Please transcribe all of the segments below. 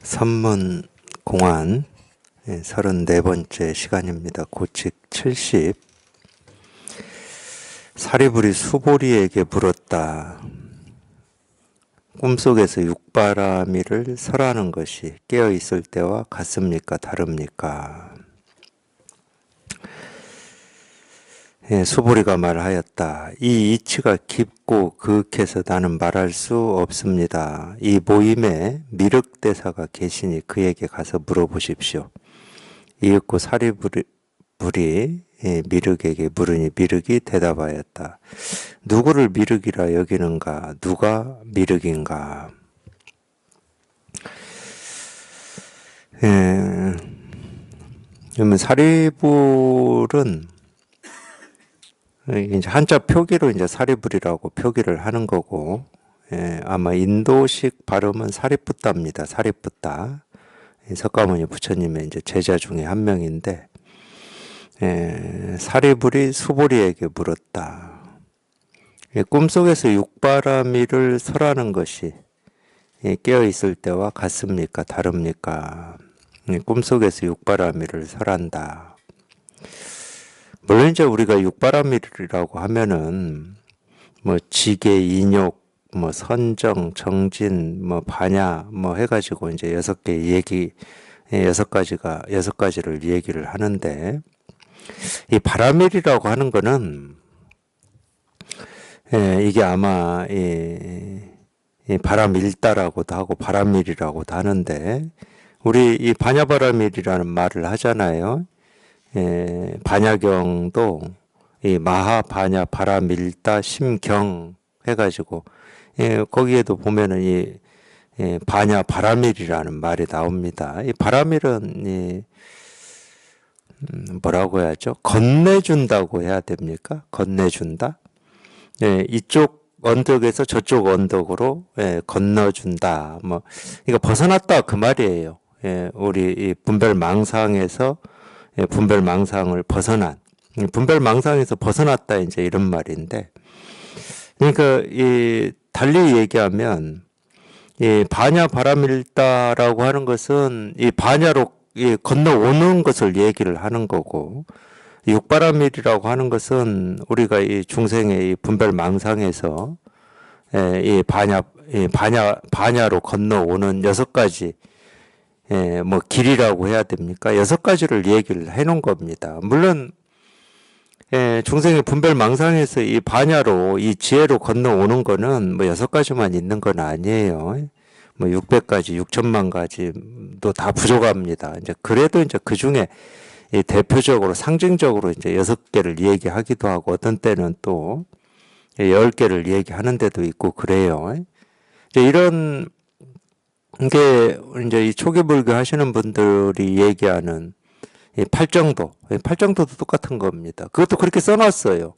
선문공안 34번째 시간입니다. 고칙 70. 사리불이 수보리에게 물었다. 꿈속에서 육바라밀을 설하는 것이 깨어있을 때와 같습니까? 다릅니까? 수보리가 말하였다. 이 이치가 깊고 그윽해서 나는 말할 수 없습니다. 이 모임에 미륵대사가 계시니 그에게 가서 물어보십시오. 이윽고 사리불이 미륵에게 물으니 미륵이 대답하였다. 누구를 미륵이라 여기는가? 누가 미륵인가? 그러면 사리불은 이제 한자 표기로 이제 사리불이라고 표기를 하는 거고, 아마 인도식 발음은 사리뿌따입니다. 사리뿌따. 석가모니 부처님의 이제 제자 중에 한 명인데, 사리불이 수보리에게 물었다. 꿈속에서 육바라밀을 설하는 것이 깨어있을 때와 같습니까? 다릅니까? 꿈속에서 육바라밀을 설한다. 물론 이제 우리가 육바라밀이라고 하면은 뭐 지계, 인욕, 뭐 선정, 정진, 뭐 반야 뭐 해가지고 이제 6개 여섯 가지를 얘기를 하는데, 이 바라밀이라고 하는 거는 이게 아마 이 바람일다라고도 하고 바라밀이라고도 하는데, 우리 이 반야바라밀이라는 말을 하잖아요. 반야경도 이 마하반야 바라밀다 심경 해가지고 거기에도 보면은 이 반야 바라밀이라는 말이 나옵니다. 이 바라밀은 뭐라고 해야죠? 건네준다고 해야 됩니까? 건네준다. 이쪽 언덕에서 저쪽 언덕으로 건너준다. 뭐 이거 벗어났다 그 말이에요. 우리 이 분별망상에서 분별망상을 벗어난, 분별망상에서 벗어났다 이제 이런 말인데, 그러니까 이 달리 얘기하면 이 반야 바라밀다라고 하는 것은 이 반야로 건너오는 것을 얘기를 하는 거고, 육바라밀이라고 하는 것은 우리가 이 중생의 이 분별망상에서 이 반야로 건너오는 6가지 뭐 길이라고 해야 됩니까? 6가지를 얘기를 해놓은 겁니다. 물론 중생의 분별망상에서 이 반야로 이 지혜로 건너오는 거는 뭐 6가지만 있는 건 아니에요. 뭐 600가지, 6천만 가지도 다 부족합니다. 이제 그래도 이제 그 중에 이 대표적으로 상징적으로 이제 6개를 얘기하기도 하고, 어떤 때는 또 10개를 얘기하는 데도 있고 그래요. 이제 이런 게 이제 이 초기불교 하시는 분들이 얘기하는 이 팔정도도 똑같은 겁니다. 그것도 그렇게 써놨어요.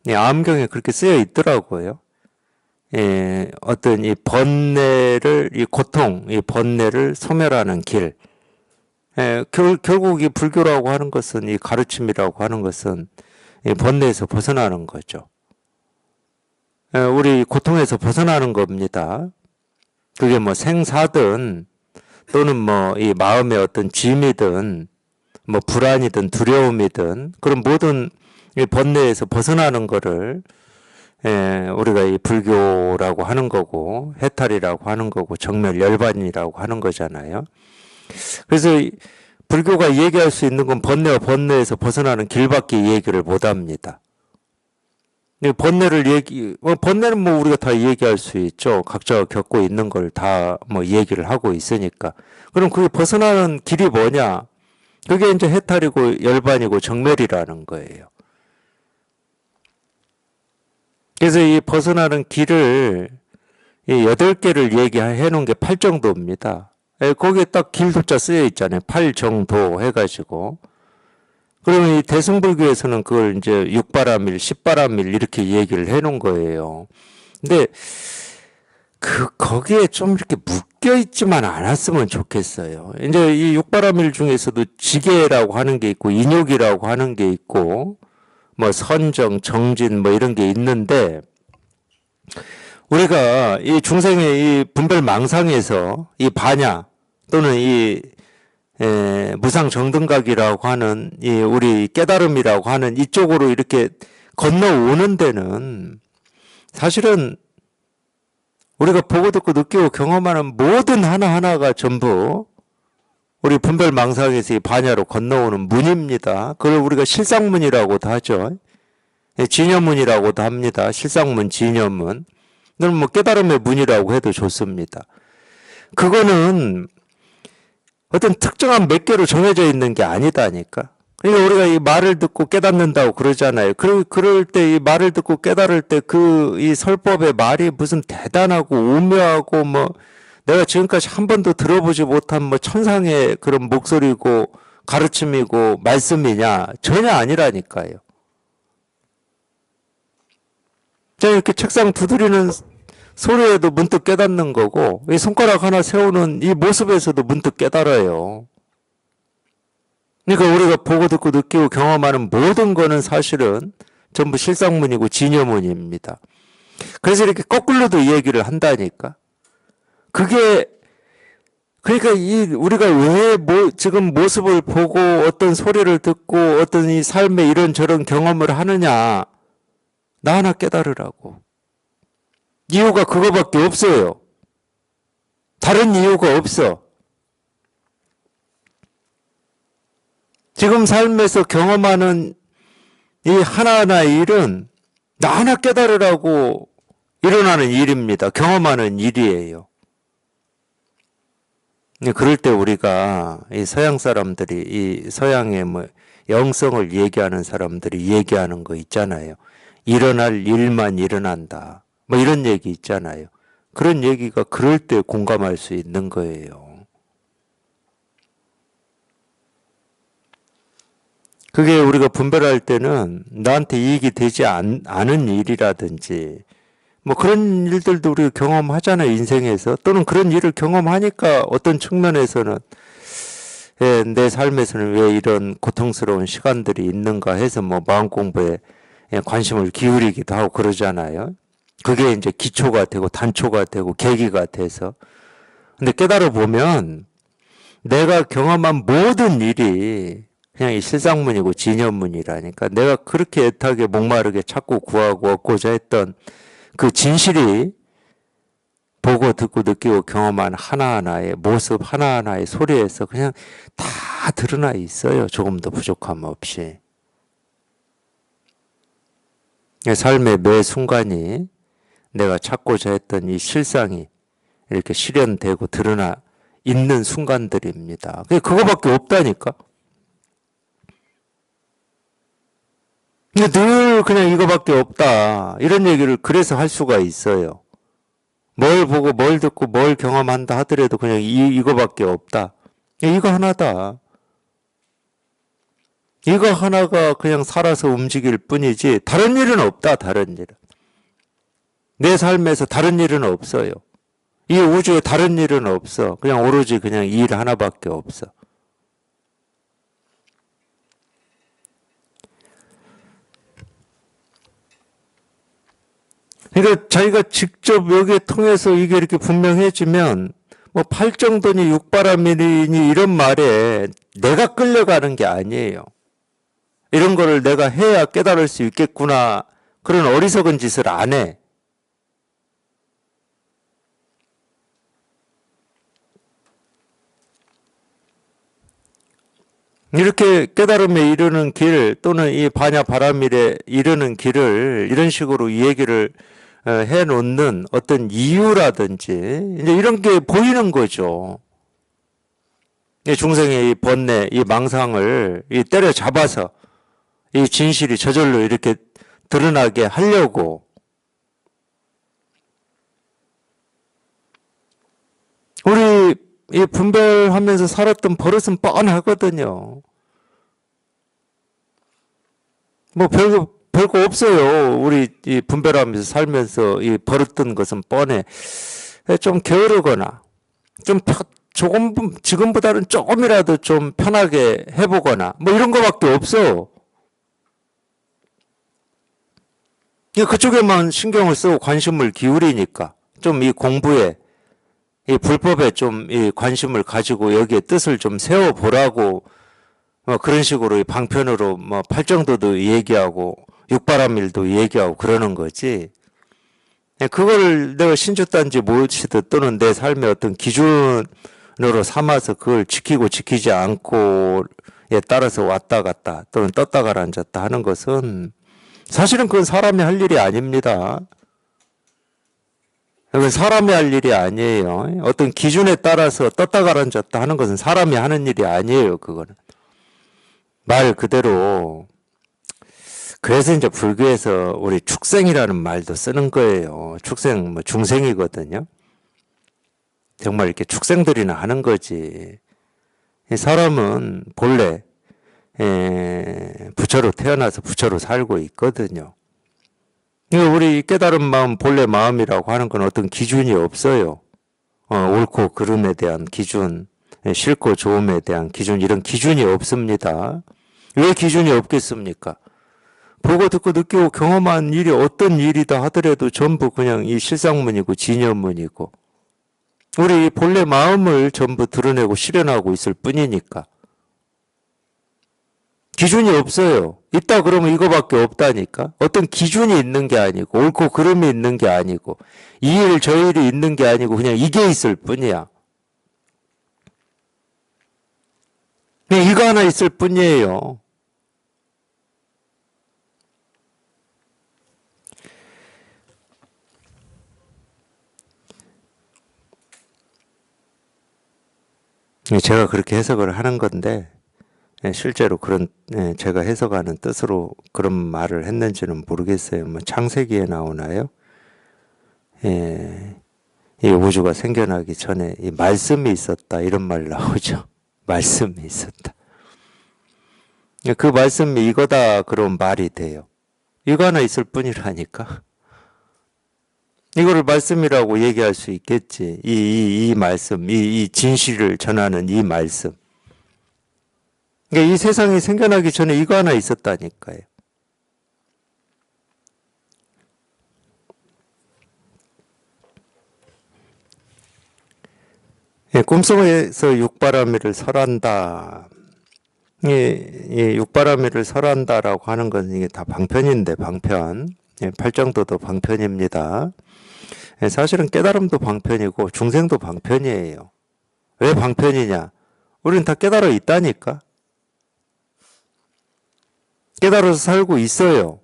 암경에 그렇게 쓰여 있더라고요. 어떤 이 번뇌를, 이 고통, 이 번뇌를 소멸하는 길. 결국 이 불교라고 하는 것은, 이 가르침이라고 하는 것은 이 번뇌에서 벗어나는 거죠. 우리 고통에서 벗어나는 겁니다. 그게 뭐 생사든 또는 뭐 이 마음의 어떤 짐이든 뭐 불안이든 두려움이든 그런 모든 이 번뇌에서 벗어나는 거를 우리가 이 불교라고 하는 거고, 해탈이라고 하는 거고, 정멸 열반이라고 하는 거잖아요. 그래서 불교가 얘기할 수 있는 건 번뇌와 번뇌에서 벗어나는 길밖에 얘기를 못 합니다. 번뇌는 뭐 우리가 다 얘기할 수 있죠. 각자가 겪고 있는 걸 다 뭐 얘기를 하고 있으니까. 그럼 그게 벗어나는 길이 뭐냐? 그게 이제 해탈이고 열반이고 정멸이라는 거예요. 그래서 이 벗어나는 길을 이 8개를 얘기해 놓은 게 팔정도입니다. 거기에 딱 길도자 쓰여 있잖아요. 팔정도 해가지고. 그러면 이 대승불교에서는 그걸 이제 6바라밀, 10바라밀 이렇게 얘기를 해 놓은 거예요. 근데 거기에 좀 이렇게 묶여 있지만 않았으면 좋겠어요. 이제 이 6바라밀 중에서도 지계라고 하는 게 있고, 인욕이라고 하는 게 있고, 뭐 선정, 정진 뭐 이런 게 있는데, 우리가 이 중생의 이 분별망상에서 이 반야, 또는 이 무상정등각이라고 하는 이 우리 깨달음이라고 하는 이쪽으로 이렇게 건너오는 데는 사실은 우리가 보고 듣고 느끼고 경험하는 모든 하나하나가 전부 우리 분별망상에서 이 반야로 건너오는 문입니다. 그걸 우리가 실상문이라고도 하죠. 진여문이라고도 합니다. 실상문, 진여문. 그건 뭐 깨달음의 문이라고 해도 좋습니다. 그거는 어떤 특정한 몇 개로 정해져 있는 게 아니다니까. 그러니까 우리가 이 말을 듣고 깨닫는다고 그러잖아요. 그럴 때 이 말을 듣고 깨달을 때 이 설법의 말이 무슨 대단하고 오묘하고 뭐 내가 지금까지 한 번도 들어보지 못한 뭐 천상의 그런 목소리고 가르침이고 말씀이냐? 전혀 아니라니까요. 제가 이렇게 책상 두드리는 소리에도 문득 깨닫는 거고, 이 손가락 하나 세우는 이 모습에서도 문득 깨달아요. 그러니까 우리가 보고 듣고 느끼고 경험하는 모든 거는 사실은 전부 실상문이고 진여문입니다. 그래서 이렇게 거꾸로도 이 얘기를 한다니까. 그게 그러니까 우리가 왜 지금 모습을 보고 어떤 소리를 듣고 어떤 이 삶의 이런저런 경험을 하느냐. 나 하나 깨달으라고. 이유가 그거밖에 없어요. 다른 이유가 없어. 지금 삶에서 경험하는 이 하나하나의 일은 나 하나 깨달으라고 일어나는 일입니다. 경험하는 일이에요. 그럴 때 우리가 이 서양 사람들이 이 서양의 뭐 영성을 얘기하는 사람들이 얘기하는 거 있잖아요. 일어날 일만 일어난다. 뭐 이런 얘기 있잖아요. 그런 얘기가 그럴 때 공감할 수 있는 거예요. 그게 우리가 분별할 때는 나한테 이익이 되지 않은 일이라든지 뭐 그런 일들도 우리가 경험하잖아요. 인생에서. 또는 그런 일을 경험하니까 어떤 측면에서는 내 삶에서는 왜 이런 고통스러운 시간들이 있는가 해서 뭐 마음 공부에 관심을 기울이기도 하고 그러잖아요. 그게 이제 기초가 되고 단초가 되고 계기가 돼서. 근데 깨달아 보면 내가 경험한 모든 일이 그냥 이 실상문이고 진여문이라니까. 내가 그렇게 애타게 목마르게 찾고 구하고 얻고자 했던 그 진실이 보고 듣고 느끼고 경험한 하나하나의 모습 하나하나의 소리에서 그냥 다 드러나 있어요. 조금도 부족함 없이. 삶의 매 순간이 내가 찾고자 했던 이 실상이 이렇게 실현되고 드러나 있는 순간들입니다. 그거밖에 없다니까. 근데 늘 그냥 이거밖에 없다. 이런 얘기를 그래서 할 수가 있어요. 뭘 보고 뭘 듣고 뭘 경험한다 하더라도 그냥 이거밖에 없다. 이거 하나다. 이거 하나가 그냥 살아서 움직일 뿐이지 다른 일은 없다. 다른 일은. 내 삶에서 다른 일은 없어요. 이 우주에 다른 일은 없어. 그냥 오로지 그냥 이 일 하나밖에 없어. 그러니까 자기가 직접 여기에 통해서 이게 이렇게 분명해지면 뭐 팔정도니 육바람이니 이런 말에 내가 끌려가는 게 아니에요. 이런 거를 내가 해야 깨달을 수 있겠구나. 그런 어리석은 짓을 안 해. 이렇게 깨달음에 이르는 길 또는 이 반야 바라밀에 이르는 길을 이런 식으로 이 얘기를 해놓는 어떤 이유라든지 이제 이런 게 보이는 거죠. 이 중생의 이 번뇌, 이 망상을 때려잡아서 이 진실이 저절로 이렇게 드러나게 하려고 우리 이 분별하면서 살았던 버릇은 뻔하거든요. 뭐 별거 없어요. 우리 이 분별하면서 살면서 이 버릇된 것은 뻔해. 좀 게으르거나 좀 조금 지금보다는 조금이라도 좀 편하게 해보거나 뭐 이런 거밖에 없어. 그쪽에만 신경을 쓰고 관심을 기울이니까 좀 이 공부에 이 불법에 좀 이 관심을 가지고 여기에 뜻을 좀 세워보라고 그런 식으로 이 방편으로 팔정도도 얘기하고 육바라밀도 얘기하고 그러는 거지. 그걸 내가 신주단지 무엇이든 또는 내 삶의 어떤 기준으로 삼아서 그걸 지키고 지키지 않고에 따라서 왔다 갔다 또는 떴다 가라앉았다 하는 것은 사실은 그건 사람이 할 일이 아닙니다. 그건 사람이 할 일이 아니에요. 어떤 기준에 따라서 떴다 가라앉았다 하는 것은 사람이 하는 일이 아니에요. 그거는 말 그대로. 그래서 이제 불교에서 우리 축생이라는 말도 쓰는 거예요. 축생, 중생이거든요. 정말 이렇게 축생들이나 하는 거지. 사람은 본래 부처로 태어나서 부처로 살고 있거든요. 우리 깨달은 마음, 본래 마음이라고 하는 건 어떤 기준이 없어요. 옳고 그름에 대한 기준, 싫고 좋음에 대한 기준, 이런 기준이 없습니다. 왜 기준이 없겠습니까? 보고 듣고 느끼고 경험한 일이 어떤 일이다 하더라도 전부 그냥 이 실상문이고 진여문이고 우리 본래 마음을 전부 드러내고 실현하고 있을 뿐이니까. 기준이 없어요. 있다 그러면 이거밖에 없다니까. 어떤 기준이 있는 게 아니고 옳고 그름이 있는 게 아니고 이 일 저 일이 있는 게 아니고 그냥 이게 있을 뿐이야. 그냥 이거 하나 있을 뿐이에요. 제가 그렇게 해석을 하는 건데 실제로 그런 제가 해석하는 뜻으로 그런 말을 했는지는 모르겠어요. 창세기에 나오나요? 이 우주가 생겨나기 전에 이 말씀이 있었다 이런 말 나오죠. 말씀이 있었다. 그 말씀이 이거다 그런 말이 돼요. 이거 하나 있을 뿐이라니까. 이거를 말씀이라고 얘기할 수 있겠지. 이 말씀, 이 진실을 전하는 이 말씀. 그러니까 이 세상이 생겨나기 전에 이거 하나 있었다니까요. 꿈속에서 육바라밀을 설한다. 육바라밀을 설한다라고 하는 건 이게 다 방편인데 방편. 팔정도도 방편입니다. 사실은 깨달음도 방편이고 중생도 방편이에요. 왜 방편이냐? 우리는 다 깨달아 있다니까. 깨달아서 살고 있어요.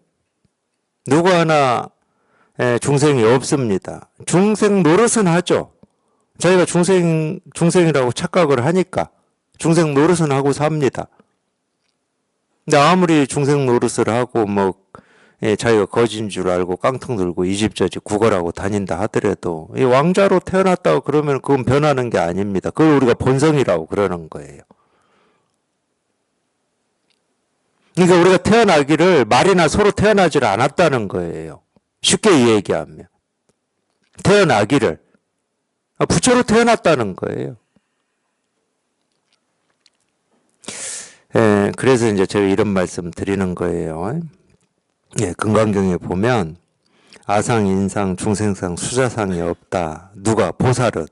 누구 하나 중생이 없습니다. 중생 노릇은 하죠. 자기가 중생이라고 착각을 하니까 중생 노릇은 하고 삽니다. 근데 아무리 중생 노릇을 하고 자기가 거지인 줄 알고 깡통 들고 이 집 저 집 구걸하고 다닌다 하더라도 이 왕자로 태어났다고 그러면 그건 변하는 게 아닙니다. 그걸 우리가 본성이라고 그러는 거예요. 그러니까 우리가 태어나기를 말이나 서로 태어나질 않았다는 거예요. 쉽게 얘기하면. 태어나기를. 부처로 태어났다는 거예요. 그래서 이제 제가 이런 말씀 드리는 거예요. 금강경에 보면 아상, 인상, 중생상, 수자상이 없다. 누가? 보살은.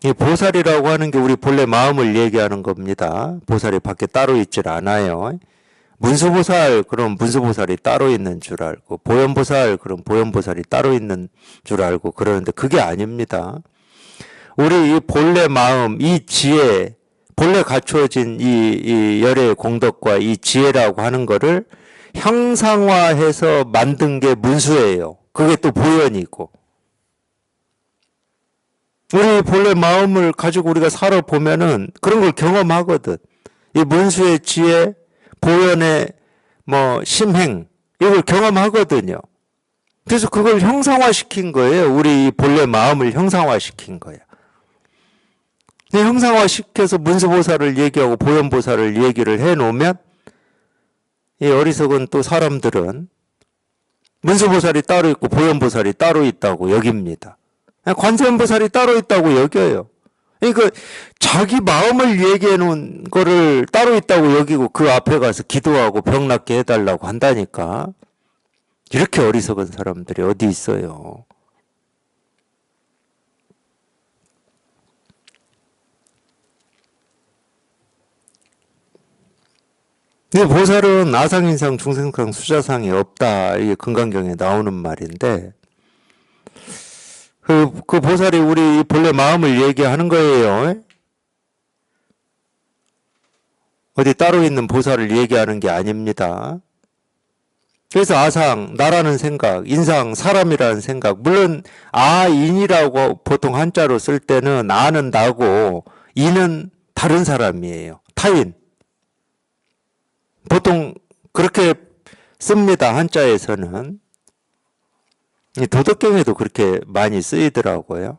이 보살이라고 하는 게 우리 본래 마음을 얘기하는 겁니다. 보살이 밖에 따로 있질 않아요. 문수보살, 그럼 문수보살이 따로 있는 줄 알고, 보현보살, 그럼 보현보살이 따로 있는 줄 알고 그러는데 그게 아닙니다. 우리 이 본래 마음, 이 지혜, 본래 갖추어진 이 열의 공덕과 이 지혜라고 하는 거를 형상화해서 만든 게 문수예요. 그게 또 보현이고. 우리 본래 마음을 가지고 우리가 살아보면은 그런 걸 경험하거든. 이 문수의 지혜, 보현의 심행, 이걸 경험하거든요. 그래서 그걸 형상화시킨 거예요. 우리 본래 마음을 형상화시킨 거야. 형상화시켜서 문수보살을 얘기하고 보현보살을 얘기를 해놓으면 이 어리석은 또 사람들은 문수보살이 따로 있고 보현보살이 따로 있다고 여깁니다. 관세음보살이 따로 있다고 여겨요. 그러니까 자기 마음을 얘기해 놓은 거를 따로 있다고 여기고 그 앞에 가서 기도하고 병 낫게 해달라고 한다니까. 이렇게 어리석은 사람들이 어디 있어요. 근데 보살은 아상인상, 중생상, 수자상이 없다. 이게 금강경에 나오는 말인데, 그 보살이 우리 본래 마음을 얘기하는 거예요. 어디 따로 있는 보살을 얘기하는 게 아닙니다. 그래서 아상, 나라는 생각, 인상, 사람이라는 생각, 물론 아인이라고 보통 한자로 쓸 때는 아는 나고 인은 다른 사람이에요. 타인. 보통 그렇게 씁니다. 한자에서는. 도덕경에도 그렇게 많이 쓰이더라고요.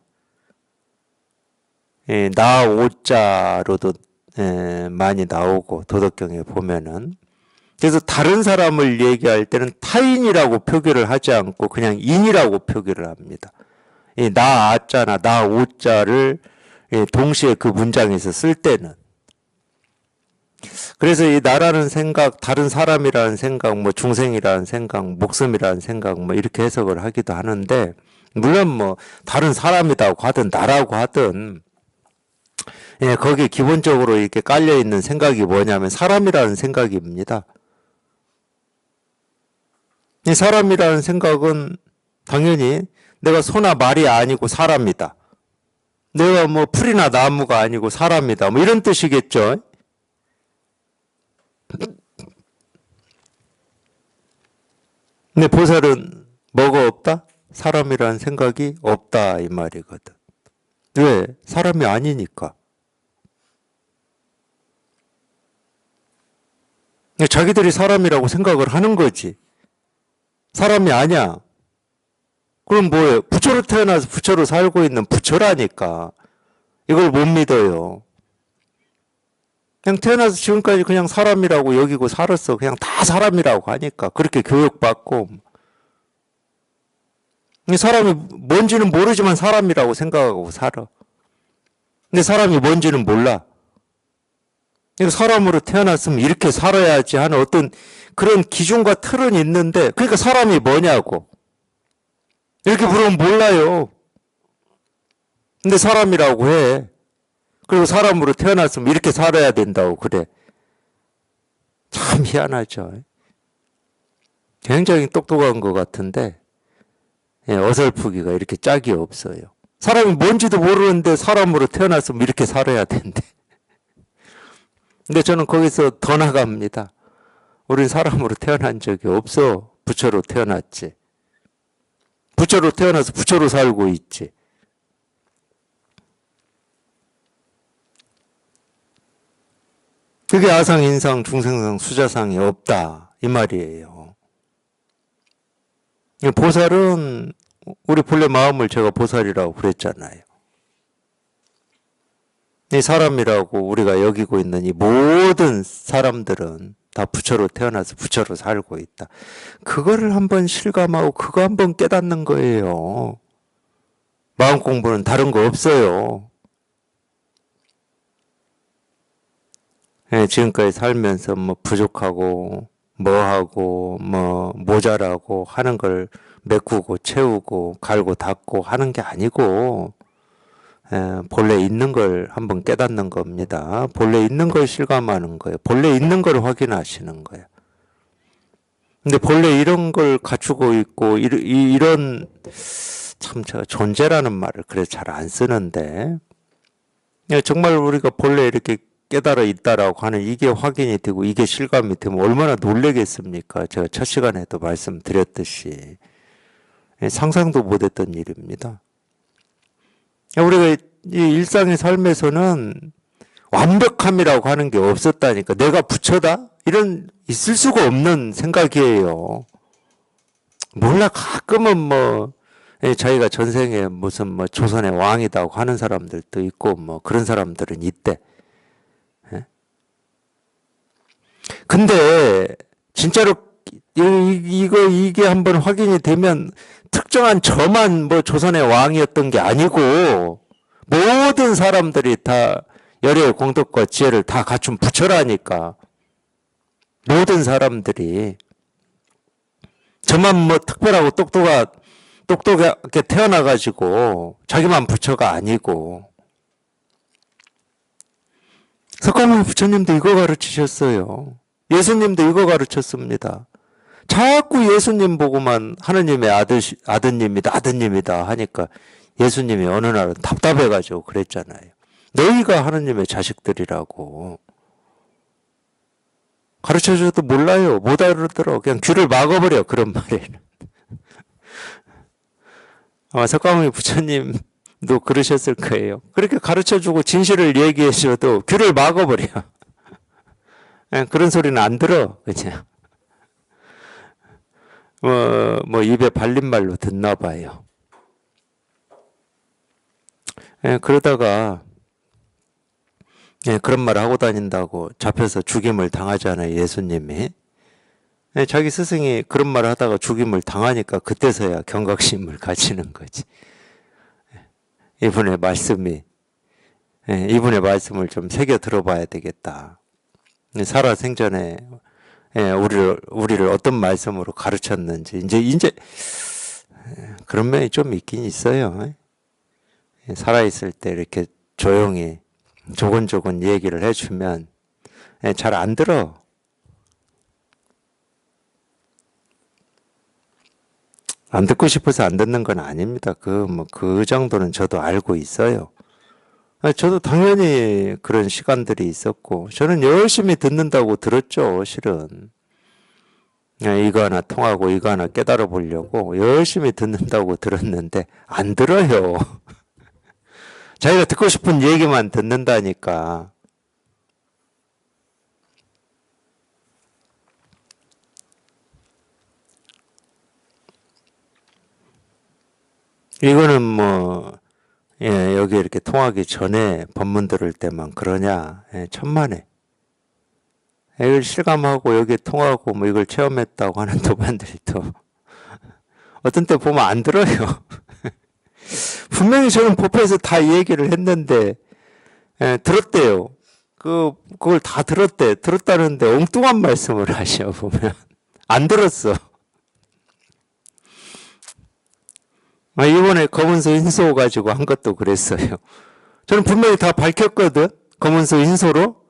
나 오자로도 많이 나오고 도덕경에 보면은. 그래서 다른 사람을 얘기할 때는 타인이라고 표기를 하지 않고 그냥 인이라고 표기를 합니다. 나 아자나 나 오자를 동시에 그 문장에서 쓸 때는. 그래서 이 나라는 생각, 다른 사람이라는 생각, 뭐 중생이라는 생각, 목숨이라는 생각, 뭐 이렇게 해석을 하기도 하는데, 물론 뭐 다른 사람이라고 하든 나라고 하든, 거기에 기본적으로 이렇게 깔려 있는 생각이 뭐냐면 사람이라는 생각입니다. 이 사람이라는 생각은 당연히 내가 소나 말이 아니고 사람이다. 내가 뭐 풀이나 나무가 아니고 사람이다. 뭐 이런 뜻이겠죠. 근데 보살은 뭐가 없다? 사람이라는 생각이 없다 이 말이거든. 왜? 사람이 아니니까. 자기들이 사람이라고 생각을 하는 거지. 사람이 아니야. 그럼 뭐예요? 부처로 태어나서 부처로 살고 있는 부처라니까. 이걸 못 믿어요. 그냥 태어나서 지금까지 그냥 사람이라고 여기고 살았어. 그냥 다 사람이라고 하니까. 그렇게 교육받고. 사람이 뭔지는 모르지만 사람이라고 생각하고 살아. 근데 사람이 뭔지는 몰라. 사람으로 태어났으면 이렇게 살아야지 하는 어떤 그런 기준과 틀은 있는데, 그러니까 사람이 뭐냐고. 이렇게 물으면 몰라요. 근데 사람이라고 해. 그리고 사람으로 태어났으면 이렇게 살아야 된다고 그래. 참 희한하죠. 굉장히 똑똑한 것 같은데 어설프기가 이렇게 짝이 없어요. 사람이 뭔지도 모르는데 사람으로 태어났으면 이렇게 살아야 된대. 근데 저는 거기서 더 나갑니다. 우린 사람으로 태어난 적이 없어. 부처로 태어났지. 부처로 태어나서 부처로 살고 있지. 그게 아상, 인상, 중생상, 수자상이 없다 이 말이에요. 보살은 우리 본래 마음을 제가 보살이라고 그랬잖아요. 이 사람이라고 우리가 여기고 있는 이 모든 사람들은 다 부처로 태어나서 부처로 살고 있다. 그거를 한번 실감하고 그거 한번 깨닫는 거예요. 마음 공부는 다른 거 없어요. 지금까지 살면서 뭐 부족하고 뭐하고 뭐 모자라고 하는 걸 메꾸고 채우고 갈고 닦고 하는 게 아니고 본래 있는 걸 한번 깨닫는 겁니다. 본래 있는 걸 실감하는 거예요. 본래 있는 걸 확인하시는 거예요. 근데 본래 이런 걸 갖추고 있고 이런 참 제가 존재라는 말을 그래 잘 안 쓰는데 정말 우리가 본래 이렇게 깨달아 있다라고 하는 이게 확인이 되고 이게 실감이 되면 얼마나 놀라겠습니까? 제가 첫 시간에도 말씀드렸듯이 상상도 못했던 일입니다. 우리가 이 일상의 삶에서는 완벽함이라고 하는 게 없었다니까. 내가 부처다? 이런 있을 수가 없는 생각이에요. 몰라 가끔은 뭐 자기가 전생에 무슨 뭐 조선의 왕이다고 하는 사람들도 있고 뭐 그런 사람들은 있대. 근데 진짜로 이게 한번 확인이 되면 특정한 저만 뭐 조선의 왕이었던 게 아니고 모든 사람들이 다 열의 공덕과 지혜를 다 갖춘 부처라니까. 모든 사람들이 저만 뭐 특별하고 똑똑하게 태어나가지고 자기만 부처가 아니고. 석가모니 부처님도 이거 가르치셨어요. 예수님도 이거 가르쳤습니다. 자꾸 예수님 보고만 하느님의 아드님이다, 아드님이다 하니까 예수님이 어느 날은 답답해가지고 그랬잖아요. 너희가 하느님의 자식들이라고. 가르쳐줘도 몰라요. 못 알아들어. 그냥 귀를 막아버려. 그런 말에는. 아마 석가모니 부처님도 그러셨을 거예요. 그렇게 가르쳐주고 진실을 얘기해줘도 귀를 막아버려. 그런 소리는 안 들어. 그냥. 입에 발린 말로 듣나 봐요. 그러다가 그런 말 하고 다닌다고 잡혀서 죽임을 당하잖아요. 예수님이. 자기 스승이 그런 말을 하다가 죽임을 당하니까 그때서야 경각심을 가지는 거지. 이분의 말씀을 좀 새겨 들어봐야 되겠다. 살아생전에 우리를 어떤 말씀으로 가르쳤는지 이제 그런 면이 좀 있긴 있어요. 살아있을 때 이렇게 조용히 조곤조곤 얘기를 해주면 잘 안 들어. 안 듣고 싶어서 안 듣는 건 아닙니다. 그 정도는 저도 알고 있어요. 저도 당연히 그런 시간들이 있었고, 저는 열심히 듣는다고 들었죠, 실은. 이거 하나 통하고 이거 하나 깨달아 보려고 열심히 듣는다고 들었는데, 안 들어요. 자기가 듣고 싶은 얘기만 듣는다니까. 이거는 여기 이렇게 통하기 전에 법문 들을 때만 그러냐. 천만에. 이걸 실감하고 여기 통하고 이걸 체험했다고 하는 도반들이 또 어떤 때 보면 안 들어요. 분명히 저는 법회에서 다 얘기를 했는데 들었대요. 그걸 다 들었대. 들었다는데 엉뚱한 말씀을 하셔 보면 안 들었어. 이번에 검은소 인소 가지고 한 것도 그랬어요. 저는 분명히 다 밝혔거든. 검은소 인소로.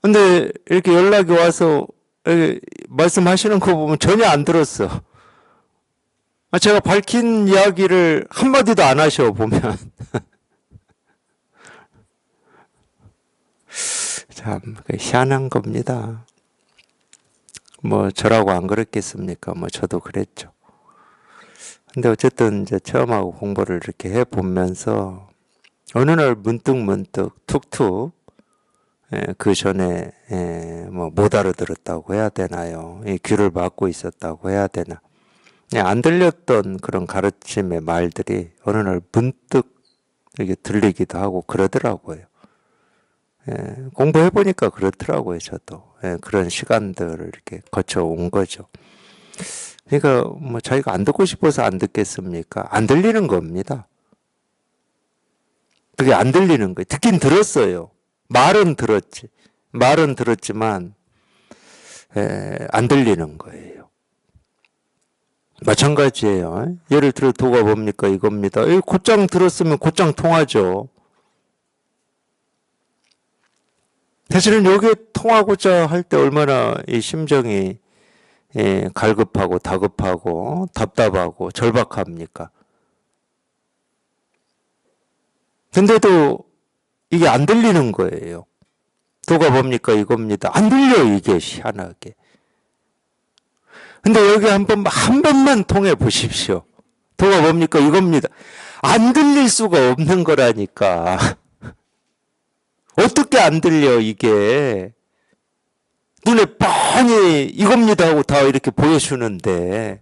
근데 이렇게 연락이 와서 말씀하시는 거 보면 전혀 안 들었어. 제가 밝힌 이야기를 한마디도 안 하셔 보면 참 희한한 겁니다. 저라고 안 그랬겠습니까? 저도 그랬죠. 근데 어쨌든 이제 체험하고 공부를 이렇게 해 보면서 어느 날 문득 툭툭 그 전에 못 알아들었다고 해야 되나요? 귀를 막고 있었다고 해야 되나? 안 들렸던 그런 가르침의 말들이 어느 날 문득 이게 들리기도 하고 그러더라고요. 공부해 보니까 그렇더라고요, 저도. 그런 시간들을 이렇게 거쳐온 거죠. 그러니까 자기가 안 듣고 싶어서 안 듣겠습니까? 안 들리는 겁니다. 그게 안 들리는 거예요. 듣긴 들었어요. 말은 들었지만 안 들리는 거예요. 마찬가지예요. 예를 들어 도가 뭡니까? 이겁니다. 곧장 들었으면 곧장 통하죠. 사실은 여기에 통하고자 할 때 얼마나 이 심정이 갈급하고 다급하고 답답하고 절박합니까? 근데도 이게 안 들리는 거예요. 도가 뭡니까? 이겁니다. 안 들려, 이게 희한하게. 근데 여기 한 번만 통해 보십시오. 도가 뭡니까? 이겁니다. 안 들릴 수가 없는 거라니까. 어떻게 안 들려, 이게. 눈에 뻔히 이겁니다 하고 다 이렇게 보여주는데,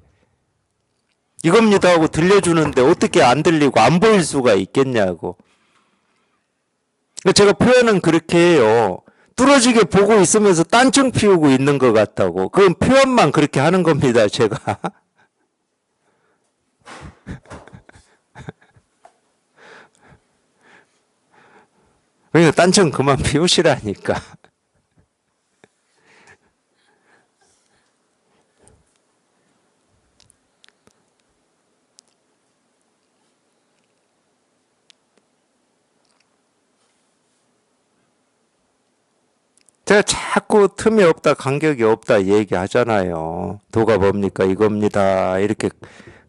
이겁니다 하고 들려주는데 어떻게 안 들리고 안 보일 수가 있겠냐고. 제가 표현은 그렇게 해요. 뚫어지게 보고 있으면서 딴청 피우고 있는 것 같다고. 그건 표현만 그렇게 하는 겁니다, 제가. 그러니까 딴청 그만 피우시라니까. 제가 자꾸 틈이 없다, 간격이 없다 얘기하잖아요. 도가 뭡니까? 이겁니다. 이렇게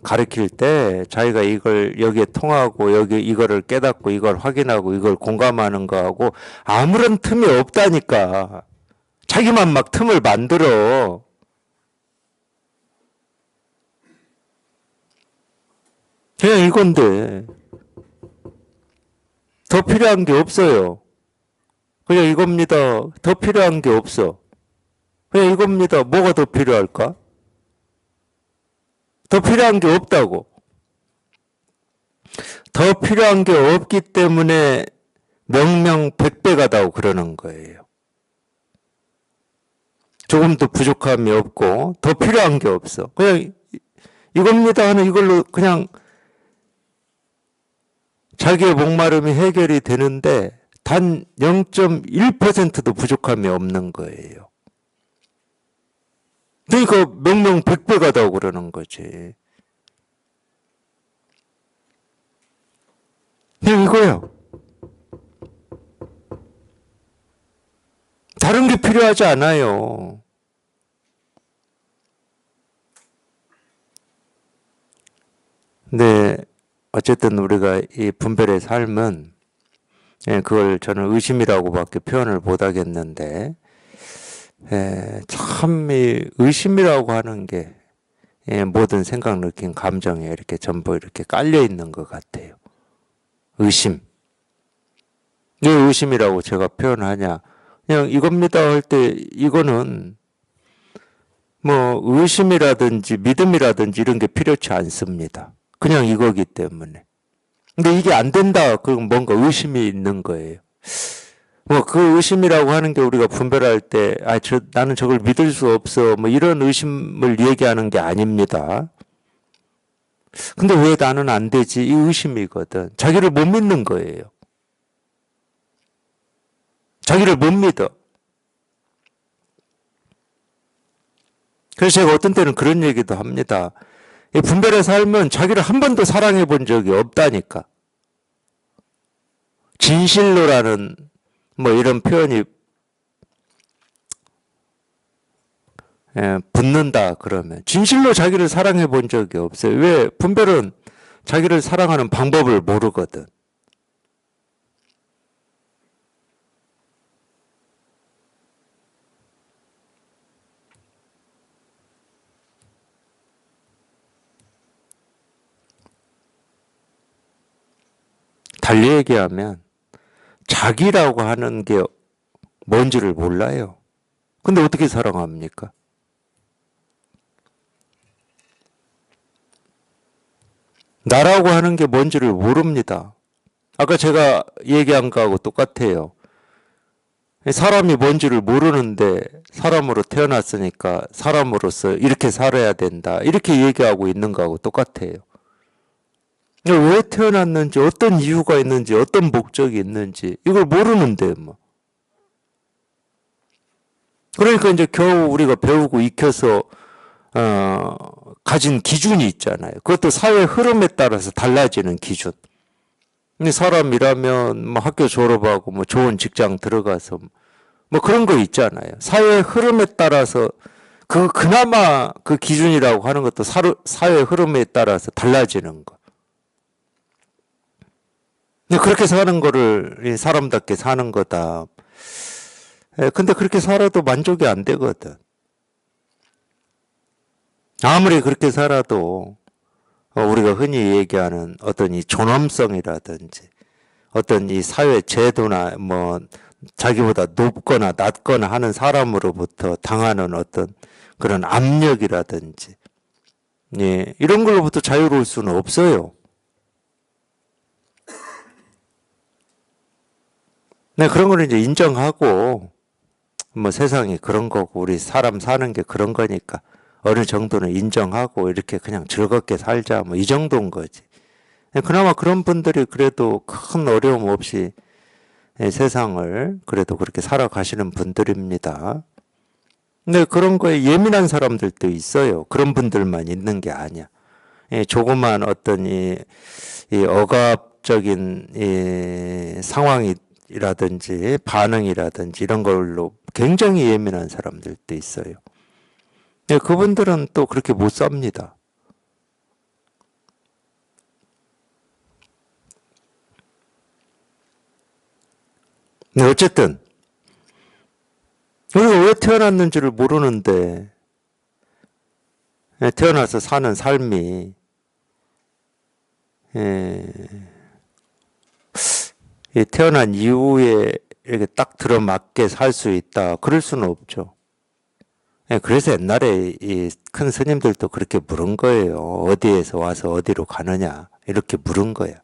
가르칠 때 자기가 이걸 여기에 통하고 여기 이거를 깨닫고 이걸 확인하고 이걸 공감하는 거하고 아무런 틈이 없다니까. 자기만 막 틈을 만들어. 그냥 이건데 더 필요한 게 없어요. 그냥 이겁니다. 더 필요한 게 없어. 그냥 이겁니다. 뭐가 더 필요할까? 더 필요한 게 없다고. 더 필요한 게 없기 때문에 명명백백하다고 그러는 거예요. 조금도 부족함이 없고 더 필요한 게 없어. 그냥 이겁니다 하는 이걸로 그냥 자기의 목마름이 해결이 되는데 단 0.1%도 부족함이 없는 거예요. 그러니까 명명백백하다고 그러는 거지. 그냥 이거예요. 다른 게 필요하지 않아요. 근데 어쨌든 우리가 이 분별의 삶은 그걸 저는 의심이라고밖에 표현을 못 하겠는데 참 이 의심이라고 하는 게 모든 생각, 느낌, 감정에 이렇게 전부 이렇게 깔려 있는 것 같아요. 의심. 왜 의심이라고 제가 표현하냐? 그냥 이겁니다 할 때 이거는 뭐 의심이라든지 믿음이라든지 이런 게 필요치 않습니다. 그냥 이거기 때문에. 근데 이게 안 된다. 그럼 뭔가 의심이 있는 거예요. 뭐 그 의심이라고 하는 게 우리가 분별할 때 나는 저걸 믿을 수 없어. 뭐 이런 의심을 얘기하는 게 아닙니다. 근데 왜 나는 안 되지? 이 의심이거든. 자기를 못 믿는 거예요. 자기를 못 믿어. 그래서 제가 어떤 때는 그런 얘기도 합니다. 이 분별의 삶은 자기를 한 번도 사랑해 본 적이 없다니까. 진실로라는 뭐 이런 표현이 붙는다 그러면 진실로 자기를 사랑해 본 적이 없어요. 왜? 분별은 자기를 사랑하는 방법을 모르거든. 달리 얘기하면 자기라고 하는 게 뭔지를 몰라요. 근데 어떻게 사랑합니까? 나라고 하는 게 뭔지를 모릅니다. 아까 제가 얘기한 거하고 똑같아요. 사람이 뭔지를 모르는데 사람으로 태어났으니까 사람으로서 이렇게 살아야 된다. 이렇게 얘기하고 있는 거하고 똑같아요. 왜 태어났는지, 어떤 이유가 있는지, 어떤 목적이 있는지 이걸 모르는데 뭐. 그러니까 이제 겨우 우리가 배우고 익혀서 가진 기준이 있잖아요. 그것도 사회 흐름에 따라서 달라지는 기준. 근데 사람이라면 뭐 학교 졸업하고 뭐 좋은 직장 들어가서 뭐 그런 거 있잖아요. 사회 흐름에 따라서 그나마 그 기준이라고 하는 것도 사회 흐름에 따라서 달라지는 거. 근데 그렇게 사는 거를 사람답게 사는 거다. 근데 그렇게 살아도 만족이 안 되거든. 아무리 그렇게 살아도 우리가 흔히 얘기하는 어떤 이 존엄성이라든지 어떤 이 사회 제도나 뭐 자기보다 높거나 낮거나 하는 사람으로부터 당하는 어떤 그런 압력이라든지 이런 걸로부터 자유로울 수는 없어요. 네, 그런 거는 이제 인정하고 뭐 세상이 그런 거고 우리 사람 사는 게 그런 거니까 어느 정도는 인정하고 이렇게 그냥 즐겁게 살자 뭐 이 정도인 거지. 그나마 그런 분들이 그래도 큰 어려움 없이 세상을 그래도 그렇게 살아가시는 분들입니다. 근데 그런 거에 예민한 사람들도 있어요. 그런 분들만 있는 게 아니야. 조그만 어떤 이 억압적인 이 상황이 이라든지 반응이라든지 이런 걸로 굉장히 예민한 사람들도 있어요. 예, 그분들은 또 그렇게 못 삽니다. 네, 어쨌든 우리가 왜 태어났는지를 모르는데 태어나서 사는 삶이 태어난 이후에 이렇게 딱 들어맞게 살 수 있다. 그럴 수는 없죠. 그래서 옛날에 이 큰 스님들도 그렇게 물은 거예요. 어디에서 와서 어디로 가느냐 이렇게 물은 거야.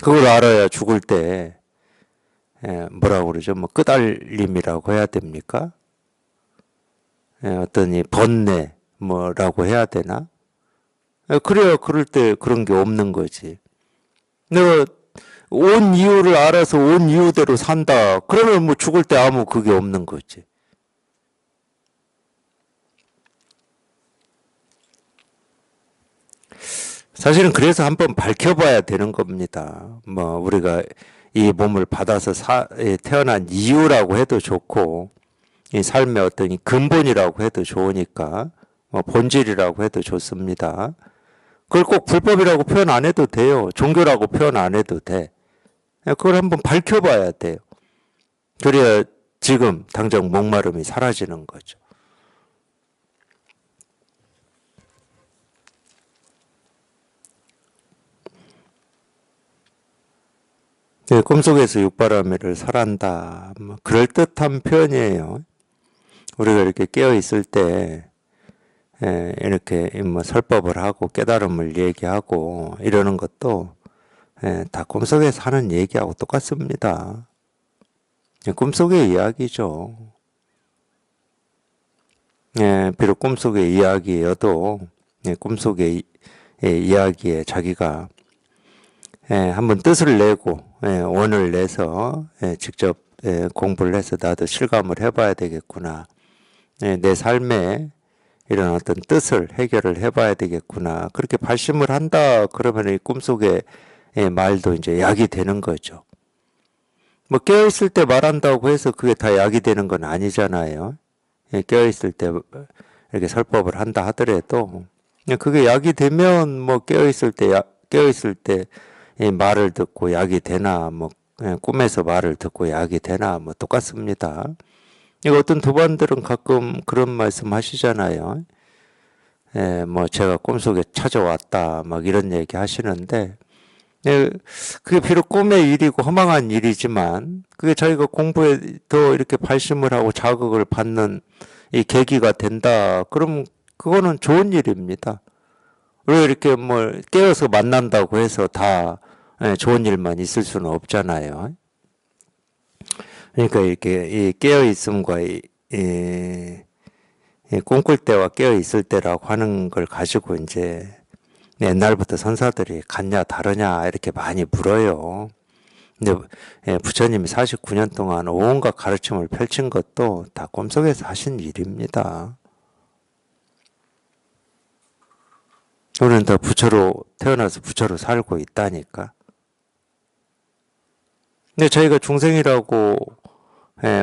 그걸 알아야 죽을 때 뭐라고 그러죠? 뭐 끄달림이라고 해야 됩니까? 어떤 이 번뇌 뭐라고 해야 되나? 그래야 그럴 때 그런 게 없는 거지. 내가 온 이유를 알아서 온 이유대로 산다. 그러면 뭐 죽을 때 아무 그게 없는 거지. 사실은 그래서 한번 밝혀봐야 되는 겁니다. 뭐 우리가 이 몸을 받아서 태어난 이유라고 해도 좋고 이 삶의 어떤 이 근본이라고 해도 좋으니까 뭐 본질이라고 해도 좋습니다. 그걸 꼭 불법이라고 표현 안 해도 돼요. 종교라고 표현 안 해도 돼. 그걸 한번 밝혀봐야 돼요. 그래야 지금 당장 목마름이 사라지는 거죠. 꿈속에서 육바라밀을 설한다. 뭐 그럴듯한 표현이에요. 우리가 이렇게 깨어 있을 때 이렇게 뭐 설법을 하고 깨달음을 얘기하고 이러는 것도 다 꿈속에서 하는 얘기하고 똑같습니다. 꿈속의 이야기죠. 비록 꿈속의 이야기여도 꿈속의 이야기에 자기가 한번 뜻을 내고 원을 내서 직접 공부를 해서 나도 실감을 해봐야 되겠구나. 내 삶에 이런 어떤 뜻을 해결을 해봐야 되겠구나. 그렇게 발심을 한다. 그러면 이 꿈속의 말도 이제 약이 되는 거죠. 뭐 깨어있을 때 말한다고 해서 그게 다 약이 되는 건 아니잖아요. 깨어있을 때 이렇게 설법을 한다 하더라도 그게 약이 되면 뭐 깨어있을 때 말을 듣고 약이 되나 뭐 꿈에서 말을 듣고 약이 되나 뭐 똑같습니다. 이거 어떤 도반들은 가끔 그런 말씀 하시잖아요. 뭐 제가 꿈속에 찾아왔다 막 이런 얘기 하시는데 그게 비록 꿈의 일이고 허망한 일이지만 그게 자기가 공부에 더 이렇게 발심을 하고 자극을 받는 이 계기가 된다. 그럼 그거는 좋은 일입니다. 왜 이렇게 뭐 깨어서 만난다고 해서 다 좋은 일만 있을 수는 없잖아요. 그러니까 이렇게 이 깨어 있음과 꿈꿀 때와 깨어 있을 때라고 하는 걸 가지고 이제 옛날부터 선사들이 같냐 다르냐 이렇게 많이 물어요. 근데 부처님이 49년 동안 온갖 가르침을 펼친 것도 다 꿈속에서 하신 일입니다. 우리는 다 부처로 태어나서 부처로 살고 있다니까. 근데 저희가 중생이라고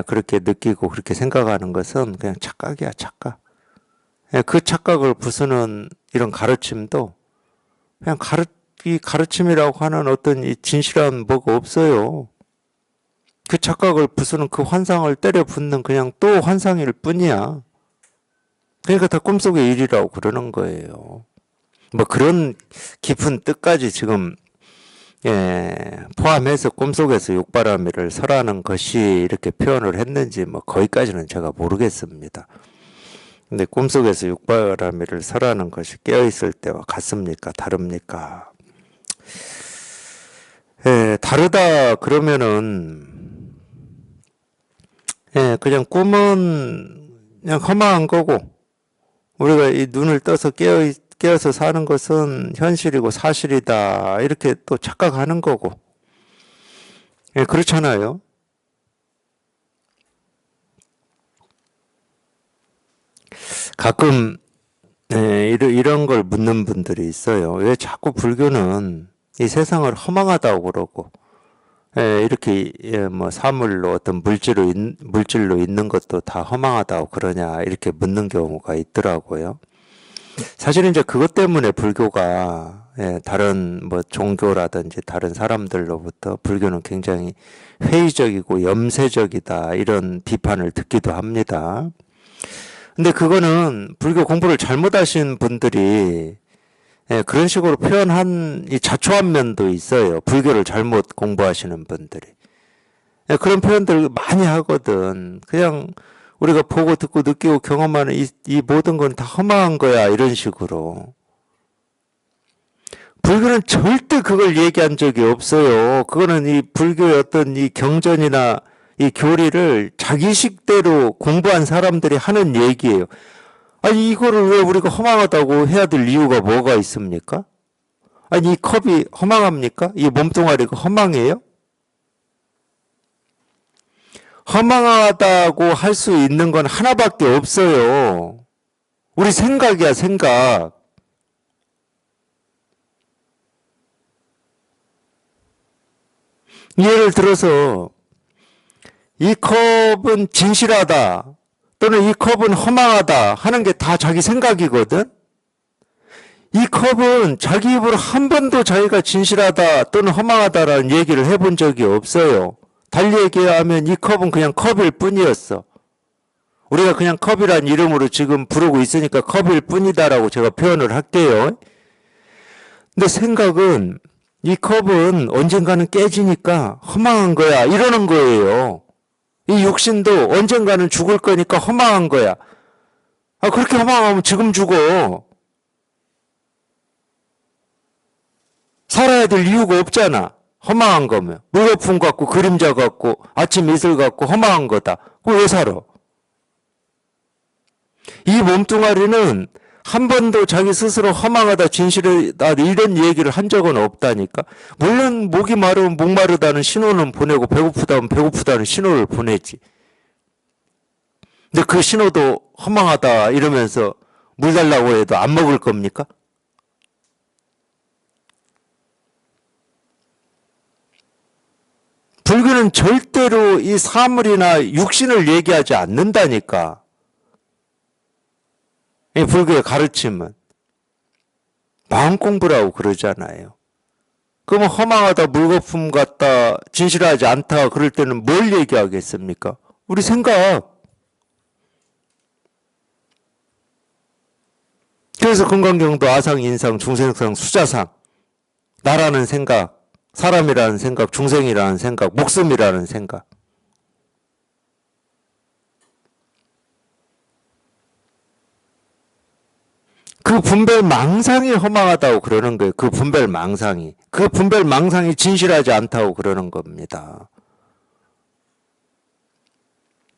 그렇게 느끼고 그렇게 생각하는 것은 그냥 착각이야, 착각. 그 착각을 부수는 이런 가르침도 그냥 이 가르침이라고 하는 어떤 이 진실한 뭐가 없어요. 그 착각을 부수는 그 환상을 때려 붓는 그냥 또 환상일 뿐이야. 그러니까 다 꿈속의 일이라고 그러는 거예요. 뭐 그런 깊은 뜻까지 지금 포함해서 꿈속에서 육바라밀을 설하는 것이 이렇게 표현을 했는지 뭐 거기까지는 제가 모르겠습니다. 근데 꿈속에서 육바라밀을 설하는 것이 깨어있을 때와 같습니까? 다릅니까? 다르다 그러면은 그냥 꿈은 그냥 허망한 거고 우리가 이 눈을 떠서 깨어서 사는 것은 현실이고 사실이다 이렇게 또 착각하는 거고 그렇잖아요. 가끔 이런 걸 묻는 분들이 있어요. 왜 자꾸 불교는 이 세상을 허망하다고 그러고 이렇게 뭐 사물로 어떤 물질로 있는 것도 다 허망하다고 그러냐 이렇게 묻는 경우가 있더라고요. 사실은 이제 그것 때문에 불교가 다른 뭐 종교라든지 다른 사람들로부터 불교는 굉장히 회의적이고 염세적이다 이런 비판을 듣기도 합니다. 근데 그거는 불교 공부를 잘못하신 분들이 그런 식으로 표현한 이 자초한 면도 있어요. 불교를 잘못 공부하시는 분들이. 그런 표현들 많이 하거든. 그냥 우리가 보고 듣고 느끼고 경험하는 이 모든 건 다 허망한 거야. 이런 식으로. 불교는 절대 그걸 얘기한 적이 없어요. 그거는 이 불교의 어떤 이 경전이나 이 교리를 자기식대로 공부한 사람들이 하는 얘기예요. 아니, 이거를 왜 우리가 허망하다고 해야 될 이유가 뭐가 있습니까? 아니, 이 컵이 허망합니까? 이 몸뚱아리가 허망해요? 허망하다고 할 수 있는 건 하나밖에 없어요. 우리 생각이야, 생각. 예를 들어서 이 컵은 진실하다 또는 이 컵은 허망하다 하는 게 다 자기 생각이거든. 이 컵은 자기 입으로 한 번도 자기가 진실하다 또는 허망하다라는 얘기를 해본 적이 없어요. 달리 얘기하면 이 컵은 그냥 컵일 뿐이었어. 우리가 그냥 컵이란 이름으로 지금 부르고 있으니까 컵일 뿐이다라고 제가 표현을 할게요. 근데 생각은 이 컵은 언젠가는 깨지니까 허망한 거야 이러는 거예요. 이 육신도 언젠가는 죽을 거니까 허망한 거야. 아, 그렇게 허망하면 지금 죽어. 살아야 될 이유가 없잖아. 허망한 거면. 물거품 같고 그림자 같고 아침 이슬 같고 허망한 거다. 그럼 왜 살아? 이 몸뚱아리는 한 번도 자기 스스로 허망하다, 진실하다 이런 얘기를 한 적은 없다니까. 물론 목이 마르면 목마르다는 신호는 보내고 배고프다면 배고프다는 신호를 보내지. 근데 그 신호도 허망하다 이러면서 물 달라고 해도 안 먹을 겁니까? 불교는 절대로 이 사물이나 육신을 얘기하지 않는다니까. 이 불교의 가르침은 마음 공부라고 그러잖아요. 그러면 허망하다, 물거품 같다, 진실하지 않다 그럴 때는 뭘 얘기하겠습니까? 우리 생각. 그래서 금강경도 아상, 인상, 중생상, 수자상, 나라는 생각, 사람이라는 생각, 중생이라는 생각, 목숨이라는 생각. 그 분별망상이 허망하다고 그러는 거예요. 그 분별망상이. 그 분별망상이 진실하지 않다고 그러는 겁니다.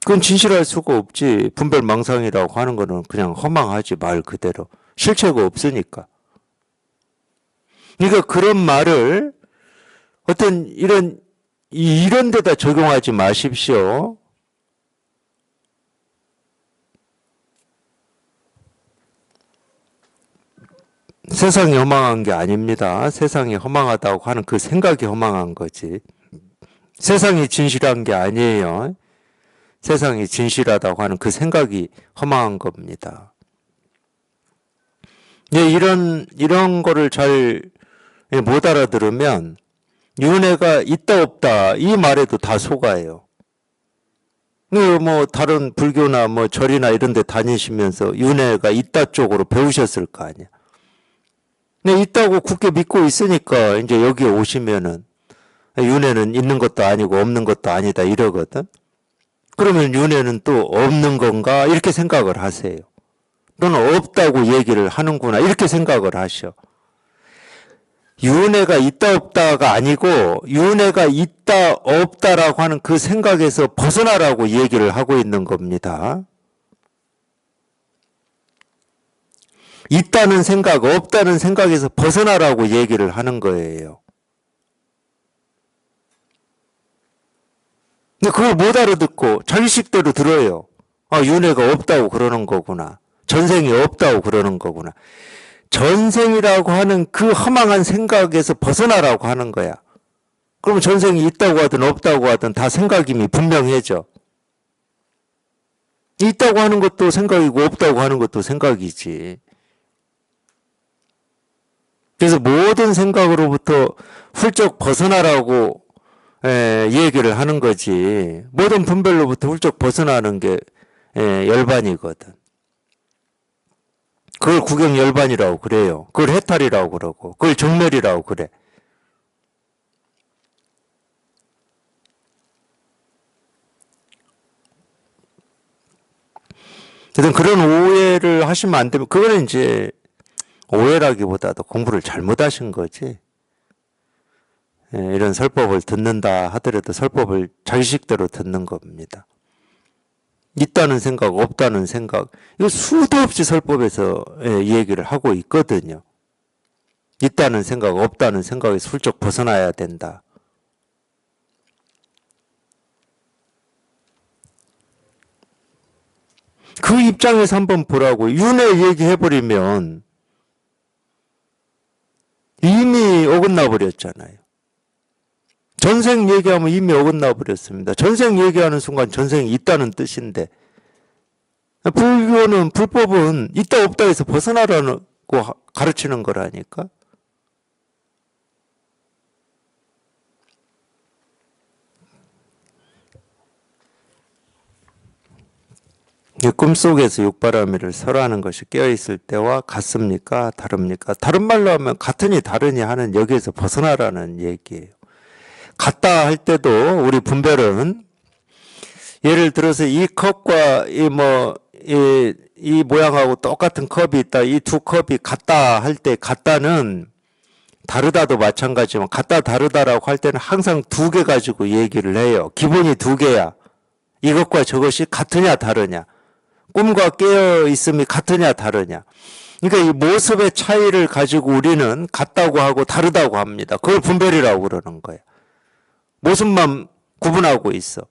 그건 진실할 수가 없지. 분별망상이라고 하는 거는 그냥 허망하지, 말 그대로. 실체가 없으니까. 그러니까 그런 말을 어떤 이런 데다 적용하지 마십시오. 세상이 허망한 게 아닙니다. 세상이 허망하다고 하는 그 생각이 허망한 거지. 세상이 진실한 게 아니에요. 세상이 진실하다고 하는 그 생각이 허망한 겁니다. 이런 거를 잘 못 알아들으면 윤회가 있다 없다 이 말에도 다 속아요. 뭐 다른 불교나 뭐 절이나 이런 데 다니시면서 윤회가 있다 쪽으로 배우셨을 거 아니야. 근데 있다고 굳게 믿고 있으니까 이제 여기에 오시면은 윤회는 있는 것도 아니고 없는 것도 아니다 이러거든. 그러면 윤회는 또 없는 건가 이렇게 생각을 하세요. 또는 없다고 얘기를 하는구나 이렇게 생각을 하셔. 윤회가 있다 없다가 아니고 윤회가 있다 없다라고 하는 그 생각에서 벗어나라고 얘기를 하고 있는 겁니다. 있다는 생각, 없다는 생각에서 벗어나라고 얘기를 하는 거예요. 근데 그걸 못 알아듣고 자기식대로 들어요. 아, 윤회가 없다고 그러는 거구나. 전생이 없다고 그러는 거구나. 전생이라고 하는 그 허망한 생각에서 벗어나라고 하는 거야. 그러면 전생이 있다고 하든 없다고 하든 다 생각임이 분명해져. 있다고 하는 것도 생각이고 없다고 하는 것도 생각이지. 그래서 모든 생각으로부터 훌쩍 벗어나라고 얘기를 하는 거지. 모든 분별로부터 훌쩍 벗어나는 게 열반이거든. 그걸 구경열반이라고 그래요. 그걸 해탈이라고 그러고 그걸 정멸이라고 그래. 하여튼 그런 오해를 하시면 안 되면 그거는 이제 오해라기보다도 공부를 잘못하신 거지. 이런 설법을 듣는다 하더라도 설법을 자기식대로 듣는 겁니다. 있다는 생각, 없다는 생각, 이거 수도 없이 설법에서 얘기를 하고 있거든요. 있다는 생각, 없다는 생각에서 훌쩍 벗어나야 된다. 그 입장에서 한번 보라고. 윤회 얘기해버리면 이미 어긋나 버렸잖아요. 전생 얘기하면 이미 어긋나 버렸습니다. 전생 얘기하는 순간 전생이 있다는 뜻인데 불교는 불법은 있다 없다 해서 벗어나라고 가르치는 거라니까. 꿈속에서 육바라밀을 설하는 것이 깨어있을 때와 같습니까? 다릅니까? 다른 말로 하면 같으니 다르니 하는 여기에서 벗어나라는 얘기예요. 같다 할 때도 우리 분별은 예를 들어서 이 컵과 이 모양하고 똑같은 컵이 있다. 이 두 컵이 같다 할 때 같다는 다르다도 마찬가지지만 같다 다르다라고 할 때는 항상 두 개 가지고 얘기를 해요. 기본이 두 개야. 이것과 저것이 같으냐 다르냐. 꿈과 깨어 있음이 같으냐 다르냐. 그러니까 이 모습의 차이를 가지고 우리는 같다고 하고 다르다고 합니다. 그걸 분별이라고 그러는 거야. 모습만 구분하고 있어.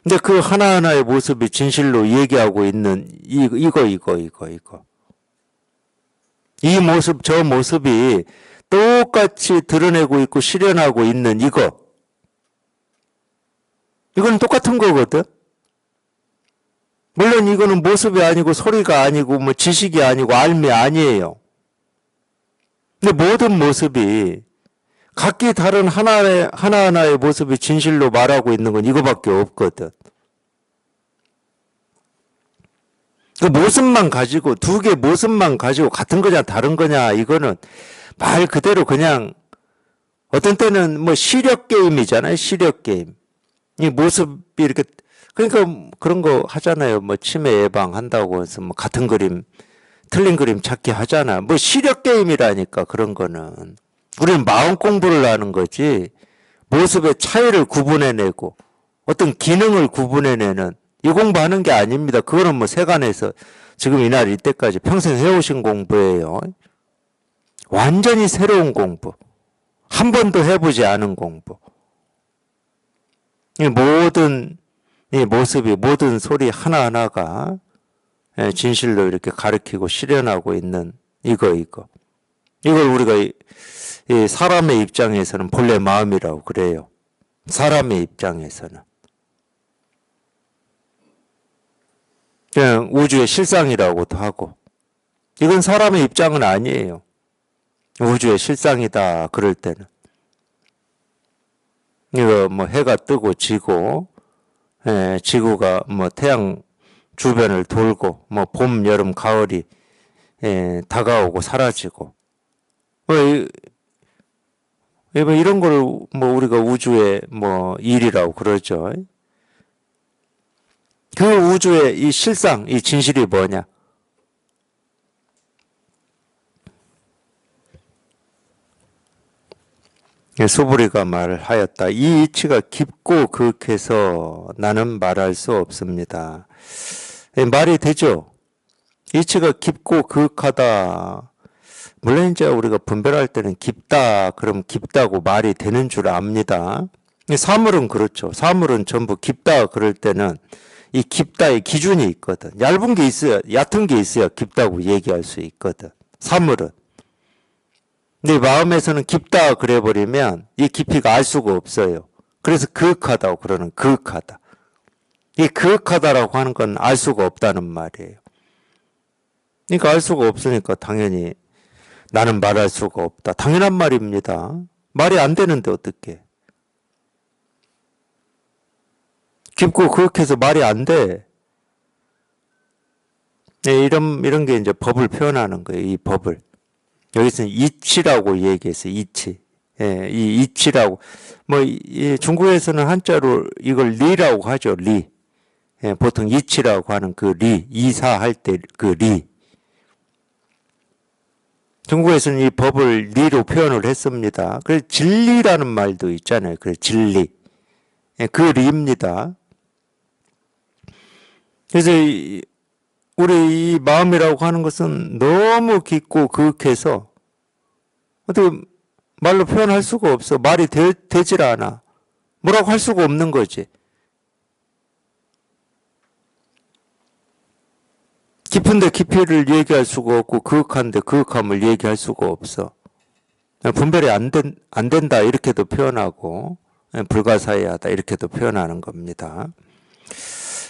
근데 그 하나하나의 모습이 진실로 얘기하고 있는 이거. 이 모습, 저 모습이 똑같이 드러내고 있고 실현하고 있는 이거. 이건 똑같은 거거든. 물론 이거는 모습이 아니고 소리가 아니고 뭐 지식이 아니고 알미 아니에요. 근데 모든 모습이 각기 다른 하나하나의 모습이 진실로 말하고 있는 건 이거밖에 없거든. 그 모습만 가지고 두 개 모습만 가지고 같은 거냐 다른 거냐 이거는 말 그대로 그냥 어떤 때는 뭐 시력 게임이잖아요. 시력 게임. 이 모습이 이렇게 그러니까 그런 거 하잖아요. 뭐 치매 예방한다고 해서 뭐 같은 그림 틀린 그림 찾기 하잖아. 뭐 시력 게임이라니까 그런 거는. 우리는 마음 공부를 하는 거지 모습의 차이를 구분해내고 어떤 기능을 구분해내는 이 공부하는 게 아닙니다. 그거는 뭐 세간에서 지금 이날 이때까지 평생 해오신 공부예요. 완전히 새로운 공부. 한 번도 해보지 않은 공부. 이 모든 이 모습이 모든 소리 하나하나가 진실로 이렇게 가르치고 실현하고 있는 이거. 이걸 우리가 이 사람의 입장에서는 본래 마음이라고 그래요. 사람의 입장에서는. 그냥 우주의 실상이라고도 하고. 이건 사람의 입장은 아니에요. 우주의 실상이다 그럴 때는. 이거 뭐 해가 뜨고 지고 지구가 뭐 태양 주변을 돌고 뭐 봄, 여름, 가을이 다가오고 사라지고 뭐 이런 걸 뭐 우리가 우주의 뭐 일이라고 그러죠. 그 우주의 이 실상, 이 진실이 뭐냐? 소부리가 말하였다. 이 이치가 깊고 극해서 나는 말할 수 없습니다. 말이 되죠? 이치가 깊고 극하다. 물론 이제 우리가 분별할 때는 깊다, 그럼 깊다고 말이 되는 줄 압니다. 사물은 그렇죠. 사물은 전부 깊다 그럴 때는 이 깊다의 기준이 있거든. 얇은 게 있어야, 얕은 게 있어야 깊다고 얘기할 수 있거든. 사물은. 내 마음에서는 깊다 그래 버리면 이 깊이가 알 수가 없어요. 그래서 그윽하다고 그러는 그윽하다. 이 그윽하다라고 하는 건 알 수가 없다는 말이에요. 그러니까 알 수가 없으니까 당연히 나는 말할 수가 없다. 당연한 말입니다. 말이 안 되는데 어떻게? 깊고 그윽해서 말이 안 돼. 네, 이런 게 이제 법을 표현하는 거예요. 이 법을. 여기서는 이치라고 얘기했어요. 이치. 예, 이 이치라고. 중국에서는 한자로 이걸 리라고 하죠. 리. 예, 보통 이치라고 하는 그 리. 이사할 때 그 리. 중국에서는 이 법을 리로 표현을 했습니다. 그래서 진리라는 말도 있잖아요. 그래서 진리. 예, 그 리입니다. 그래서 우리 이 마음이라고 하는 것은 너무 깊고 그윽해서 어떻게 말로 표현할 수가 없어. 말이 되질 않아. 뭐라고 할 수가 없는 거지. 깊은데 깊이를 얘기할 수가 없고 그윽한데 그윽함을 얘기할 수가 없어. 분별이 안 된다 이렇게도 표현하고 불가사의하다 이렇게도 표현하는 겁니다.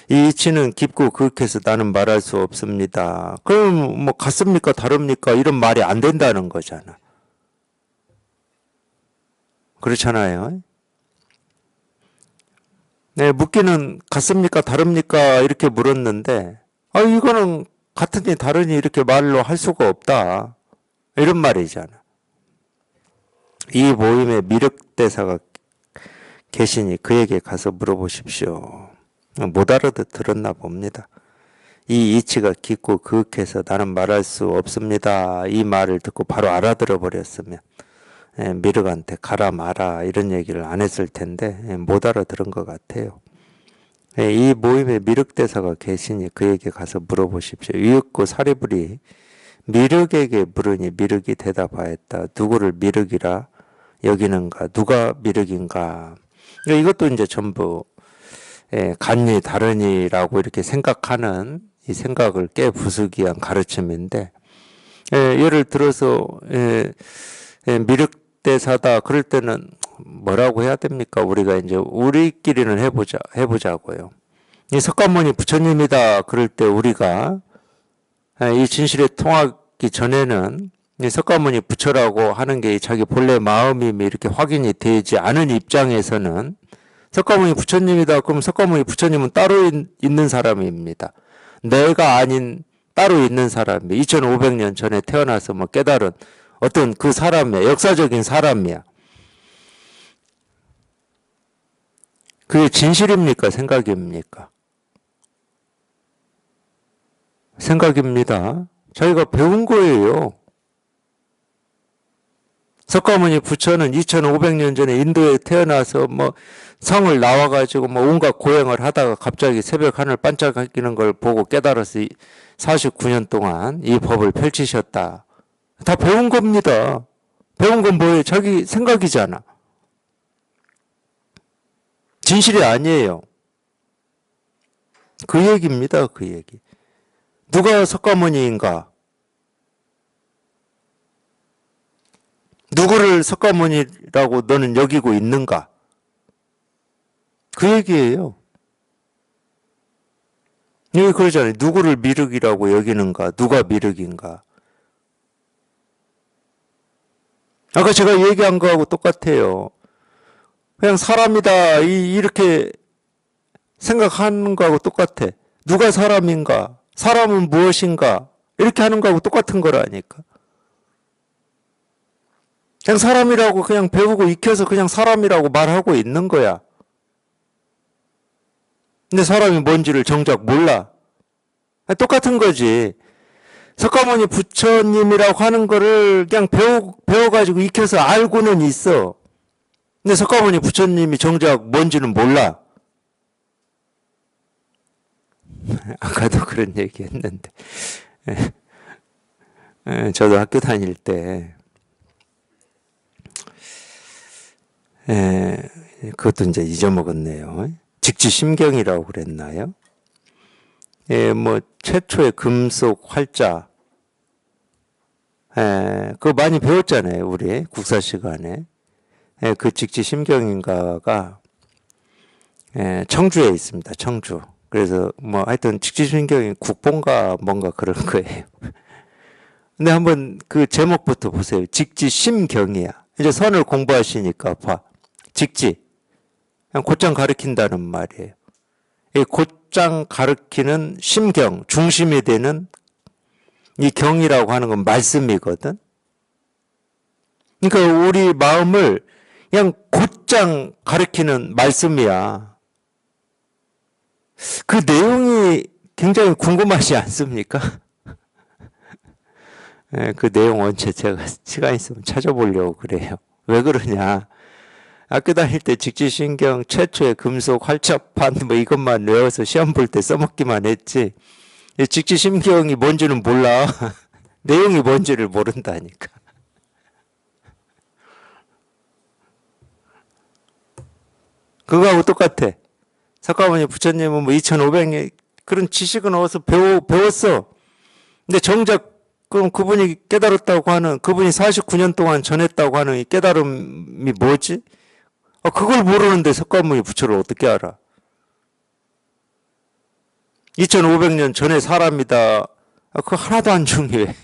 이 이치는 깊고 그윽해서 나는 말할 수 없습니다. 그럼 뭐 같습니까 다릅니까 이런 말이 안 된다는 거잖아. 그렇잖아요. 네, 묻기는 같습니까 다릅니까 이렇게 물었는데 이거는 같으니 다르니 이렇게 말로 할 수가 없다. 이런 말이잖아. 이 모임에 미륵대사가 계시니 그에게 가서 물어보십시오. 못 알아들었나 봅니다. 이 이치가 깊고 그윽해서 나는 말할 수 없습니다. 이 말을 듣고 바로 알아들어 버렸으면 미륵한테 가라 마라 이런 얘기를 안 했을 텐데 못 알아들은 것 같아요. 이 모임에 미륵대사가 계시니 그에게 가서 물어보십시오. 이윽고 사리불이 미륵에게 물으니 미륵이 대답하였다. 누구를 미륵이라 여기는가? 누가 미륵인가? 이것도 이제 전부 같니 다르니라고 이렇게 생각하는 이 생각을 깨부수기 위한 가르침인데 예를 들어서 미륵대사다 그럴 때는 뭐라고 해야 됩니까? 우리가 이제 우리끼리는 해보자고요. 이 석가모니 부처님이다 그럴 때 우리가 이 진실에 통하기 전에는 이 석가모니 부처라고 하는 게 자기 본래 마음임이 이렇게 확인이 되지 않은 입장에서는 석가모니 부처님이다 그럼 석가모니 부처님은 따로 있는 사람입니다. 내가 아닌 따로 있는 사람이 2500년 전에 태어나서 뭐 깨달은 어떤 그 사람이야. 역사적인 사람이야. 그게 진실입니까? 생각입니까? 생각입니다. 자기가 배운 거예요. 석가모니 부처는 2500년 전에 인도에 태어나서 뭐 성을 나와가지고 뭐 온갖 고행을 하다가 갑자기 새벽 하늘 반짝이는 걸 보고 깨달아서 49년 동안 이 법을 펼치셨다. 다 배운 겁니다. 배운 건 뭐예요? 자기 생각이잖아. 진실이 아니에요. 그 얘기입니다. 그 얘기. 누가 석가모니인가? 누구를 석가모니라고 너는 여기고 있는가? 그 얘기예요. 여기 그러잖아요. 누구를 미륵이라고 여기는가? 누가 미륵인가? 아까 제가 얘기한 거하고 똑같아요. 그냥 사람이다 이렇게 생각하는 거하고 똑같아. 누가 사람인가? 사람은 무엇인가? 이렇게 하는 거하고 똑같은 거라니까. 그냥 사람이라고 그냥 배우고 익혀서 그냥 사람이라고 말하고 있는 거야. 근데 사람이 뭔지를 정작 몰라. 똑같은 거지. 석가모니 부처님이라고 하는 거를 그냥 배워가지고 익혀서 알고는 있어. 근데 석가모니 부처님이 정작 뭔지는 몰라. 아까도 그런 얘기 했는데. 저도 학교 다닐 때, 그것도 이제 잊어먹었네요. 직지심경이라고 그랬나요? 뭐, 최초의 금속 활자, 그거 많이 배웠잖아요, 우리 국사 시간에. 그 직지심경인가가 청주에 있습니다, 청주. 그래서 뭐 하여튼 직지심경이 국보인가 뭔가 그런 거예요. 근데 한번 그 제목부터 보세요. 직지심경이야. 이제 선을 공부하시니까 봐. 직지. 그냥 곧장 가리킨다는 말이에요. 이 곧장 가리키는 심경, 중심이 되는 이 경이라고 하는 건 말씀이거든. 그러니까 우리 마음을 그냥 곧장 가리키는 말씀이야. 그 내용이 굉장히 궁금하지 않습니까? 그 내용 원체 제가 시간 있으면 찾아보려고 그래요. 왜 그러냐? 학교 다닐 때 직지신경 최초의 금속 활자판 뭐 이것만 외워서 시험 볼 때 써먹기만 했지. 직지신경이 뭔지는 몰라. 내용이 뭔지를 모른다니까. 그거하고 똑같아. 석가모니 부처님은 뭐 2500년 그런 지식은 어디서 배웠어. 근데 정작 그럼 그분이 깨달았다고 하는, 그분이 49년 동안 전했다고 하는 이 깨달음이 뭐지? 그걸 모르는데 석가모니 부처를 어떻게 알아? 2500년 전의 사람이다. 그거 하나도 안 중요해.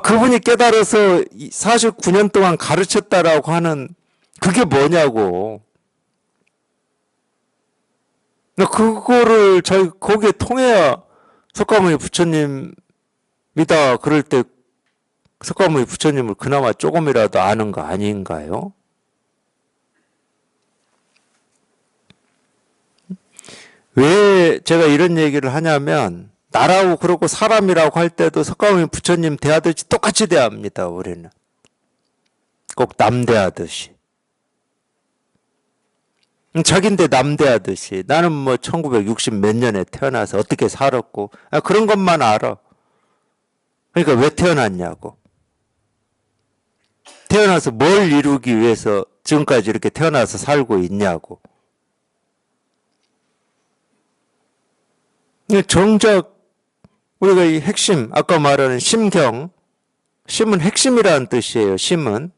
그분이 깨달아서 49년 동안 가르쳤다라고 하는 그게 뭐냐고. 그거를 거기에 통해야 석가모니 부처님이다. 그럴 때 석가모니 부처님을 그나마 조금이라도 아는 거 아닌가요? 왜 제가 이런 얘기를 하냐면 나라고 그러고 사람이라고 할 때도 석가모니 부처님 대하듯이 똑같이 대합니다. 우리는. 꼭 남 대하듯이. 자기인데 남 대하듯이. 나는 뭐 1960 몇 년에 태어나서 어떻게 살았고 그런 것만 알아. 그러니까 왜 태어났냐고. 태어나서 뭘 이루기 위해서 지금까지 이렇게 태어나서 살고 있냐고. 정작 우리가 이 핵심, 아까 말하는 심경, 심은 핵심이라는 뜻이에요. 심은.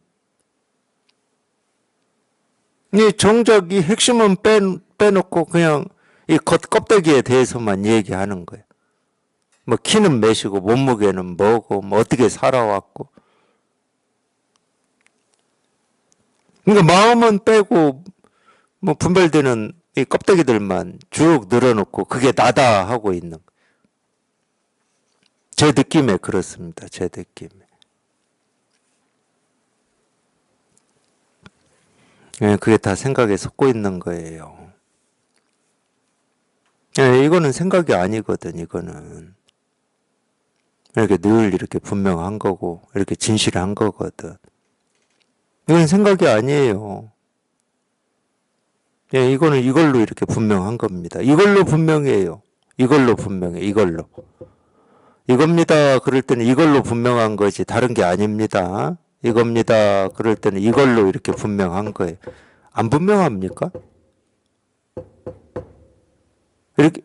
정작 이 핵심은 빼놓고 그냥 이 겉껍데기에 대해서만 얘기하는 거예요. 뭐 키는 몇이고 몸무게는 뭐고 뭐 어떻게 살아왔고. 그러니까 마음은 빼고 뭐 분별되는 이 껍데기들만 쭉 늘어놓고 그게 나다 하고 있는. 제 느낌에 그렇습니다. 제 느낌에. 그게 다 생각에 섞고 있는 거예요. 이거는 생각이 아니거든, 이거는. 이렇게 늘 이렇게 분명한 거고, 이렇게 진실한 거거든. 이건 생각이 아니에요. 이거는 이걸로 이렇게 분명한 겁니다. 이걸로 분명해요. 이걸로 분명해, 이걸로. 이겁니다. 그럴 때는 이걸로 분명한 거지, 다른 게 아닙니다. 이겁니다. 그럴 때는 이걸로 이렇게 분명한 거예요. 안 분명합니까? 이렇게,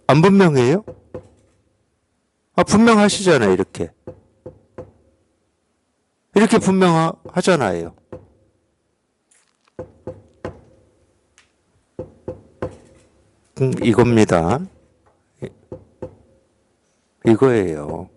안 분명해요? 분명하시잖아요, 이렇게. 이렇게 분명하잖아요. 이겁니다. 이거예요.